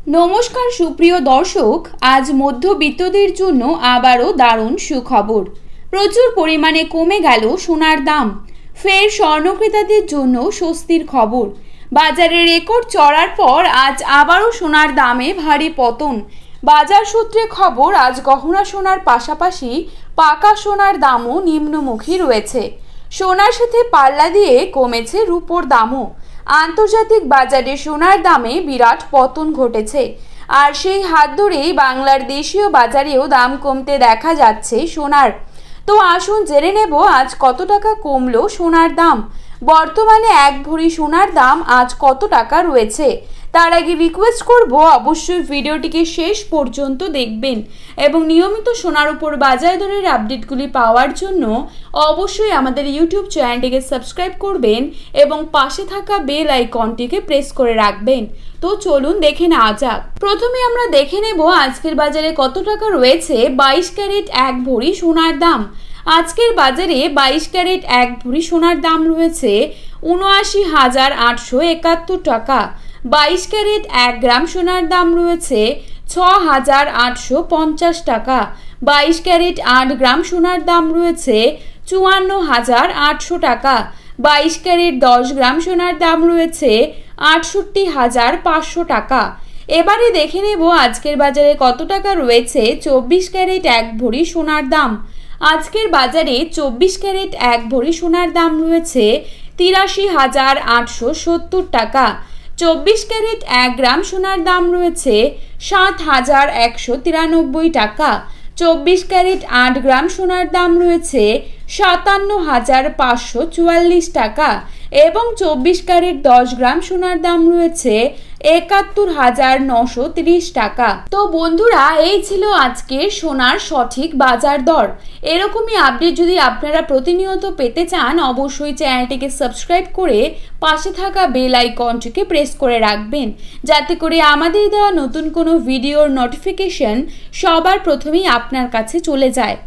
नमस्कार सुप्रिय दर्शक, आज मध्यबित्तদের জন্য আবারও দারুণ সুখবর। প্রচুর পরিমাণে কমে গেল সোনার দাম। ফের স্বর্ণক্রেতাদের জন্য স্বস্তির খবর। বাজারে রেকর্ড চড়ার পর আজ আবারও সোনার দামে ভারী পতন। বাজার সূত্রে খবর, আজ গহনা সোনার পাশাপাশি পাকা সোনার দামও নিম্নমুখী রয়েছে। সোনার সাথে পাল্লা দিয়ে কমেছে রূপোর দামও। আন্তর্জাতিক বাজারে সোনার দামে বিরাট পতন ঘটেছে, আর সেই হাত ধরেই বাংলার দেশীয় বাজারেও দাম কমতে দেখা যাচ্ছে সোনার। তো আসুন জেনে নেব আজ কত টাকা কমলো সোনার দাম। বর্তমানে এক ভরি সোনার দাম আজ কত টাকা রয়েছে। তার আগে রিকোয়েস্ট করব, অবশ্যই ভিডিওটিকে শেষ পর্যন্ত দেখবেন এবং নিয়মিত সোনার উপর বাজার দরের আপডেটগুলি পাওয়ার জন্য অবশ্যই আমাদের ইউটিউব চ্যানেলটিকে সাবস্ক্রাইব করবেন এবং পাশে থাকা বেল আইকনটিকে প্রেস করে রাখবেন। তো চলুন দেখে নেওয়া যাক। প্রথমে আমরা দেখে নেব আজকের বাজারে কত টাকা রয়েছে 22 ক্যারেট এক ভরি সোনার দাম। আজকের বাজারে 22 ক্যারেট এক ভরি সোনার দাম রয়েছে ৭৯,৮৭১ টাকা। 22 ক্যারেট 1 গ্রাম সোনার দাম রয়েছে ৬,৮৫০ টাকা। 22 ক্যারেট 8 গ্রাম সোনার দাম রয়েছে ৫৪,৮০০ টাকা। 22 ক্যারেট 10 গ্রাম সোনার দাম রয়েছে ৬৮,৫০০ টাকা। এবারে দেখে নেব আজকের বাজারে কত টাকা রয়েছে 24 ক্যারেট এক ভরি সোনার দাম। আজকের বাজারে 24 ক্যারেট এক ভরি সোনার দাম রয়েছে ৮৩,৮৭০ টাকা। 24 ক্যারেট 1 গ্রাম সোনার দাম রয়েছে ৭,১৯৩ টাকা। 24 ক্যারেট 8 গ্রাম সোনার দাম রয়েছে ৫৭,৫৪৪ টাকা এবং 24 ক্যারেট 10 গ্রাম সোনার দাম রয়েছে ৭১,৯৩০ টাকা। তো বন্ধুরা, এই ছিল আজকে সোনার সঠিক বাজার দর। এরকমই আপডেট যদি আপনারা প্রতিনিয়ত পেতে চান, অবশ্যই চ্যানেলটিকে সাবস্ক্রাইব করে পাশে থাকা বেল আইকনটিকে প্রেস করে রাখবেন, যাতে করে আমাদের দেওয়া নতুন কোনো ভিডিওর নোটিফিকেশন সবার প্রথমেই আপনার কাছে চলে যায়।